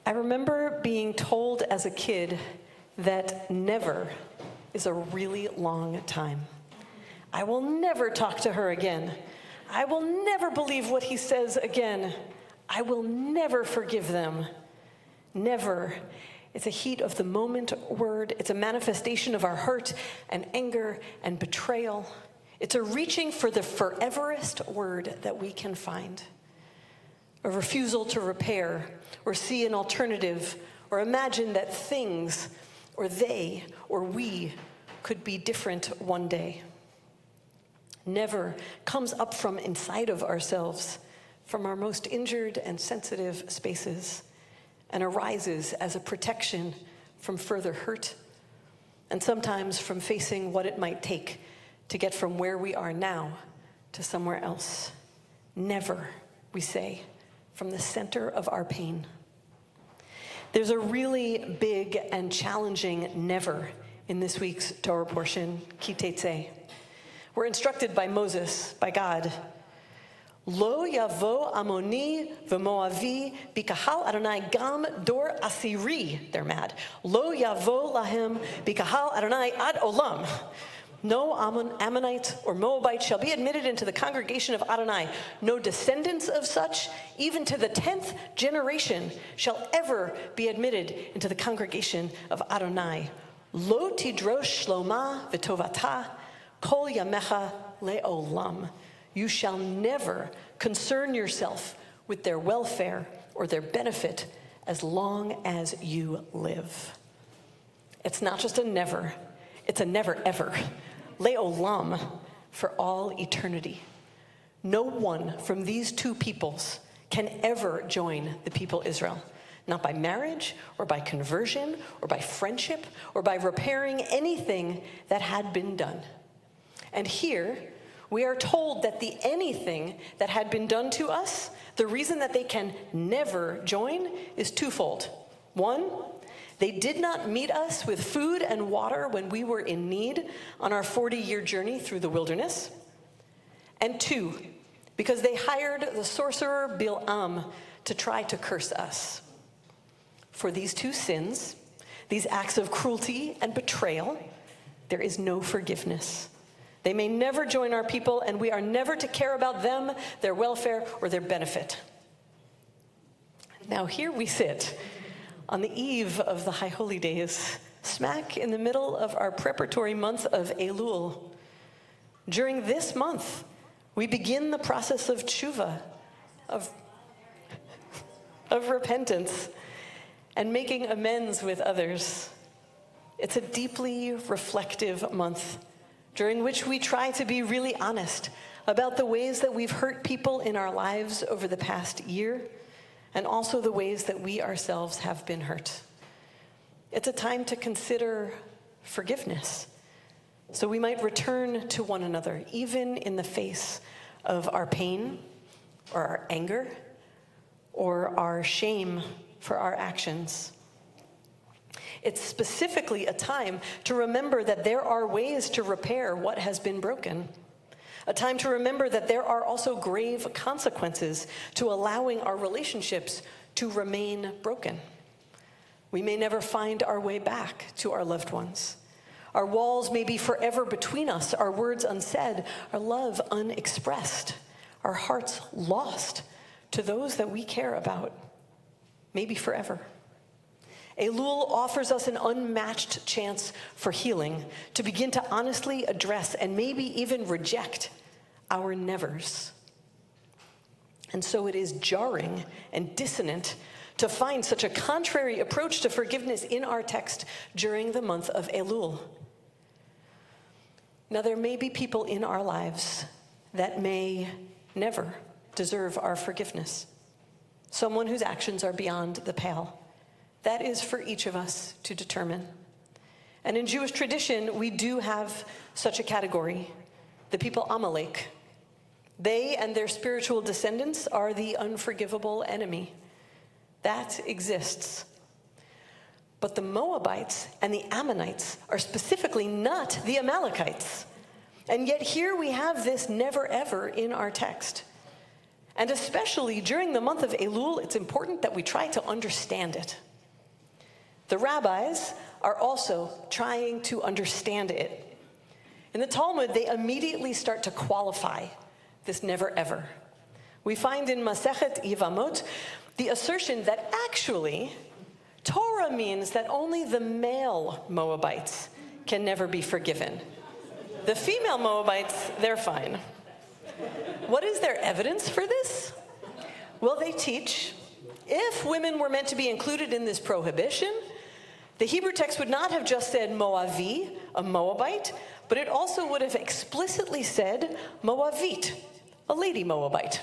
I remember being told as a kid that never is a really long time. I will never talk to her again. I will never believe what he says again. I will never forgive them. Never. It's a heat of the moment word. It's a manifestation of our hurt and anger and betrayal. It's a reaching for the foreverest word that we can find. A refusal to repair or see an alternative or imagine that things or they or we could be different one day. Never comes up from inside of ourselves, from our most injured and sensitive spaces, and arises as a protection from further hurt, and sometimes from facing what it might take to get from where we are now to somewhere else. Never, we say, from the center of our pain. There's a really big and challenging never in this week's Torah portion, Teitzei. We're instructed by Moses, by God, Lo yavo Amoni v'Moavi bikahal Adonai gam dor asiri. They're mad. Lo yavo lahem bikahal Adonai ad olam. No Ammonite or Moabite shall be admitted into the congregation of Adonai. No descendants of such, even to the 10th generation, shall ever be admitted into the congregation of Adonai. Lo tidrosh shloma v'tovata kol yamecha le'olam. You shall never concern yourself with their welfare or their benefit as long as you live. It's not just a never, it's a never ever. Le'olam, for all eternity. No one from these two peoples can ever join the people Israel. Not by marriage, or by conversion, or by friendship, or by repairing anything that had been done. And here, we are told that the anything that had been done to us, the reason that they can never join is twofold. One, they did not meet us with food and water when we were in need on our 40-year journey through the wilderness. And two, because they hired the sorcerer Bil'am to try to curse us. For these two sins, these acts of cruelty and betrayal, there is no forgiveness. They may never join our people, and we are never to care about them, their welfare, or their benefit. Now here we sit on the eve of the High Holy Days, smack in the middle of our preparatory month of Elul. During this month, we begin the process of tshuva, of repentance, and making amends with others. It's a deeply reflective month, during which we try to be really honest about the ways that we've hurt people in our lives over the past year, and also the ways that we ourselves have been hurt. It's a time to consider forgiveness, so we might return to one another, even in the face of our pain, or our anger, or our shame for our actions. It's specifically a time to remember that there are ways to repair what has been broken. A time to remember that there are also grave consequences to allowing our relationships to remain broken. We may never find our way back to our loved ones. Our walls may be forever between us, our words unsaid, our love unexpressed, our hearts lost to those that we care about, maybe forever. Elul offers us an unmatched chance for healing, to begin to honestly address and maybe even reject our nevers. And so it is jarring and dissonant to find such a contrary approach to forgiveness in our text during the month of Elul. Now, there may be people in our lives that may never deserve our forgiveness. Someone whose actions are beyond the pale. That is for each of us to determine. And in Jewish tradition, we do have such a category, the people Amalek. They and their spiritual descendants are the unforgivable enemy. That exists. But the Moabites and the Ammonites are specifically not the Amalekites. And yet here we have this never ever in our text. And especially during the month of Elul, it's important that we try to understand it. The rabbis are also trying to understand it. In the Talmud, they immediately start to qualify this never ever. We find in Masechet Yevamot the assertion that actually Torah means that only the male Moabites can never be forgiven. The female Moabites, they're fine. What is their evidence for this? Well, they teach if women were meant to be included in this prohibition, the Hebrew text would not have just said Moavi, a Moabite, but it also would have explicitly said Moavit, a lady Moabite.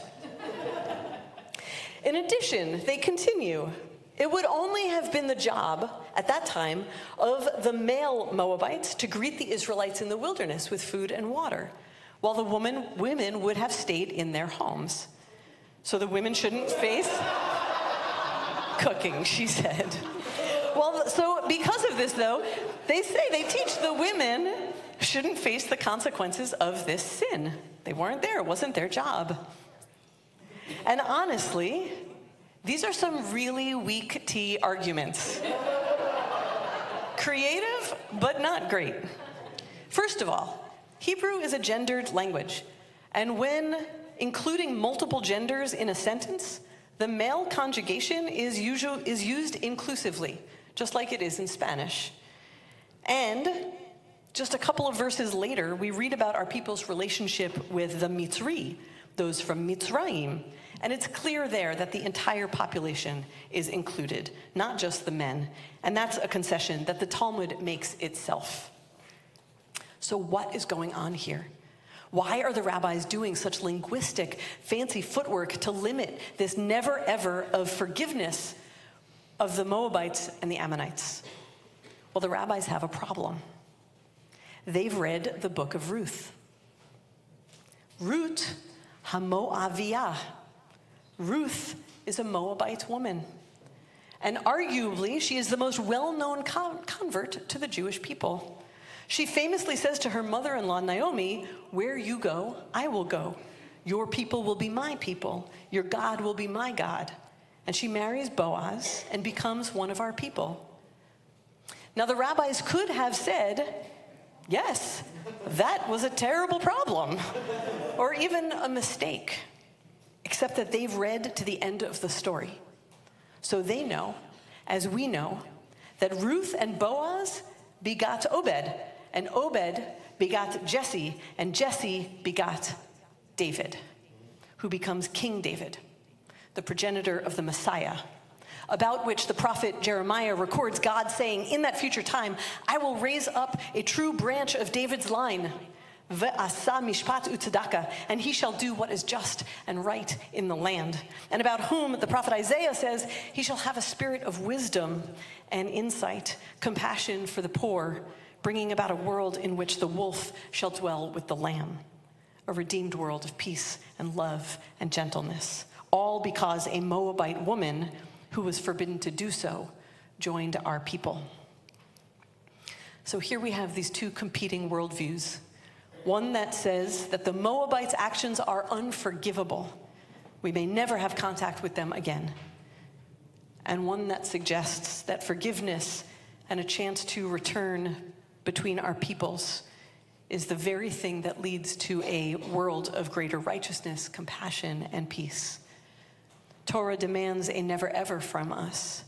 In addition, they continue, it would only have been the job, at that time, of the male Moabites to greet the Israelites in the wilderness with food and water, while the women would have stayed in their homes. So the women shouldn't face cooking, she said. Well, so because of this, though, they teach the women shouldn't face the consequences of this sin. They weren't there, it wasn't their job. And honestly, these are some really weak tea arguments. Creative, but not great. First of all, Hebrew is a gendered language, and when including multiple genders in a sentence, the male conjugation is used inclusively, just like it is in Spanish. And just a couple of verses later, we read about our people's relationship with the Mitzri, those from Mitzrayim. And it's clear there that the entire population is included, not just the men. And that's a concession that the Talmud makes itself. So what is going on here? Why are the rabbis doing such linguistic, fancy footwork to limit this never ever of forgiveness of the Moabites and the Ammonites? Well, the rabbis have a problem. They've read the book of Ruth. Ruth HaMoaviyah. Ruth is a Moabite woman. And arguably, she is the most well-known convert to the Jewish people. She famously says to her mother-in-law, Naomi, where you go, I will go. Your people will be my people. Your God will be my God. And she marries Boaz and becomes one of our people. Now, the rabbis could have said, yes, that was a terrible problem, or even a mistake, except that they've read to the end of the story. So they know, as we know, that Ruth and Boaz begot Obed, and Obed begot Jesse, and Jesse begot David, who becomes King David, the progenitor of the Messiah, about which the prophet Jeremiah records God saying, in that future time, I will raise up a true branch of David's line, Ve'asa mishpat u'tzedakah, and he shall do what is just and right in the land. And about whom the prophet Isaiah says, he shall have a spirit of wisdom and insight, compassion for the poor, bringing about a world in which the wolf shall dwell with the lamb, a redeemed world of peace and love and gentleness, all because a Moabite woman who was forbidden to do so joined our people. So here we have these two competing worldviews. One that says that the Moabites' actions are unforgivable. We may never have contact with them again. And one that suggests that forgiveness and a chance to return between our peoples is the very thing that leads to a world of greater righteousness, compassion, and peace. Torah demands a never ever from us.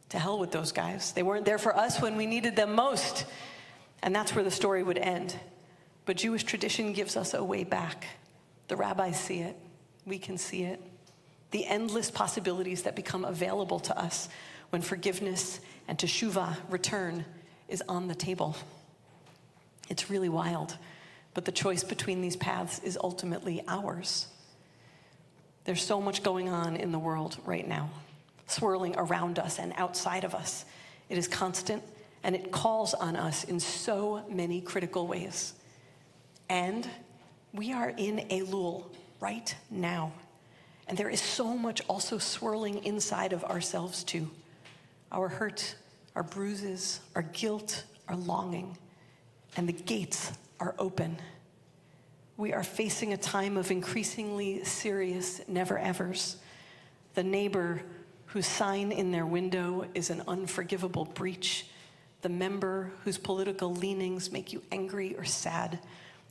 To hell with those guys. They weren't there for us when we needed them most. And that's where the story would end. But Jewish tradition gives us a way back. The rabbis see it. We can see it. The endless possibilities that become available to us when forgiveness and teshuvah, return, is on the table. It's really wild. But the choice between these paths is ultimately ours. There's so much going on in the world right now, swirling around us and outside of us. It is constant, and it calls on us in so many critical ways. And we are in Elul right now. And there is so much also swirling inside of ourselves too. Our hurt, our bruises, our guilt, our longing. And the gates are open. We are facing a time of increasingly serious never-evers. The neighbor whose sign in their window is an unforgivable breach, the member whose political leanings make you angry or sad,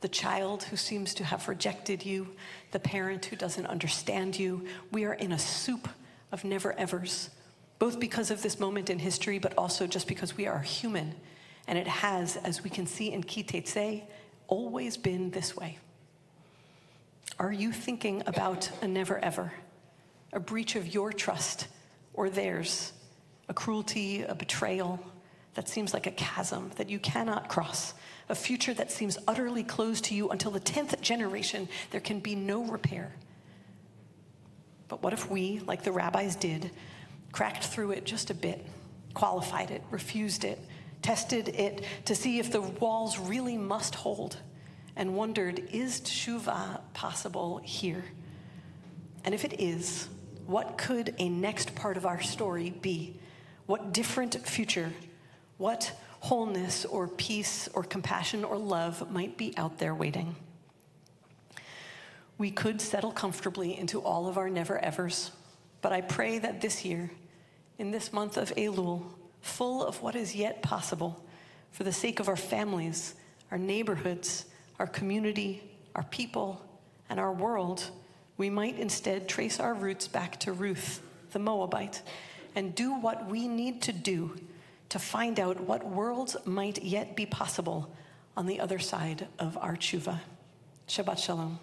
the child who seems to have rejected you, the parent who doesn't understand you. We are in a soup of never-evers, both because of this moment in history, but also just because we are human. And it has, as we can see in Teitzei, always been this way. Are you thinking about a never-ever, a breach of your trust or theirs, a cruelty, a betrayal that seems like a chasm that you cannot cross, a future that seems utterly closed to you until the 10th generation, there can be no repair? But what if we, like the rabbis did, cracked through it just a bit, qualified it, refused it, tested it to see if the walls really must hold, and wondered, is teshuvah possible here? And if it is, what could a next part of our story be? What different future, what wholeness or peace or compassion or love might be out there waiting? We could settle comfortably into all of our never-evers, but I pray that this year, in this month of Elul, full of what is yet possible, for the sake of our families, our neighborhoods, our community, our people, and our world, we might instead trace our roots back to Ruth, the Moabite, and do what we need to do to find out what worlds might yet be possible on the other side of our teshuvah. Shabbat Shalom.